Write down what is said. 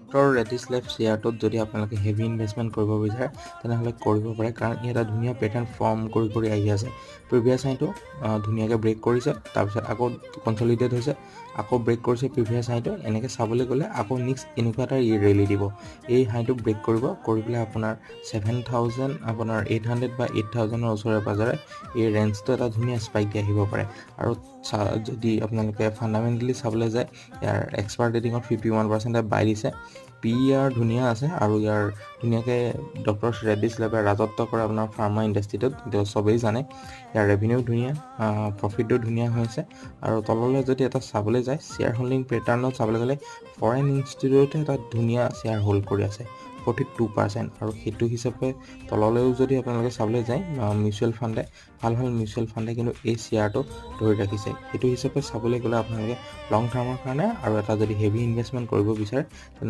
Doctor reddish লেব শ্বেয়াৰটোত যদি আপোনালোকে heavy investment কৰিব বিচাৰে তেনেহ'লে কৰিব পাৰে, কাৰণ ই এটা ধুনীয়া পেটাৰ্ণ ফৰ্ম কৰি আহি আছে। প্ৰিভিয়াছ হাইটো ধুনীয়াকৈ ব্ৰেক কৰিছে, তাৰপিছত আকৌ কনচলিডেট হৈছে, আকৌ ব্ৰেক কৰিছে প্ৰিভিয়াছ হাইটো। এনেকৈ চাবলৈ গ'লে আকৌ নেক্সট এনেকুৱা এটা ৰেলী দিব, এই হাইটো ব্ৰেক কৰি পেলাই আপোনাৰ 7,000 আপোনাৰ 800 বা 8,000ৰ ওচৰে পাজৰে এই ৰেঞ্জটো এটা ধুনীয়া স্পাইক দি আহিব পাৰে। আৰু যদি আপোনালোকে ফাণ্ডামেণ্টেলি চাবলৈ যায়, ইয়াৰ এক্সপাৰ্ট ৰেটিঙত 51% বাই দিছে। ইয়াৰ ধুনীয়া আছে, আৰু ইয়াৰ ধুনীয়াকৈ ডক্টৰ ৰেডিছ লেবে ৰাজত্ব কৰে আপোনাৰ ফাৰ্মা ইণ্ডাষ্ট্ৰিটোত, এইটো চবেই জানে। ইয়াৰ ৰেভিনিউ ধুনীয়া, প্ৰফিটটো ধুনীয়া হৈছে। আৰু তললৈ যদি এটা চাবলৈ যায়, শ্বেয়াৰ হোল্ডিং পেটাৰ্ণত চাবলৈ গ'লে ফৰেন ইনষ্টিটিউটে এটা ধুনীয়া শ্বেয়াৰ হোল্ড কৰি আছে 42%। আৰু সেইটো হিচাপে তললৈও যদি আপোনালোকে চাবলৈ যায়, মিউচুৱেল ফাণ্ডে ভাল মিউচুৱেল ফাণ্ডে কিন্তু এই শ্বেয়াৰটো ধৰি ৰাখিছে। সেইটো হিচাপে চাবলৈ গ'লে আপোনালোকে লং টাৰ্মৰ কাৰণে আৰু এটা যদি হেভি ইনভেষ্টমেণ্ট কৰিব বিচাৰে তেনেহ'লে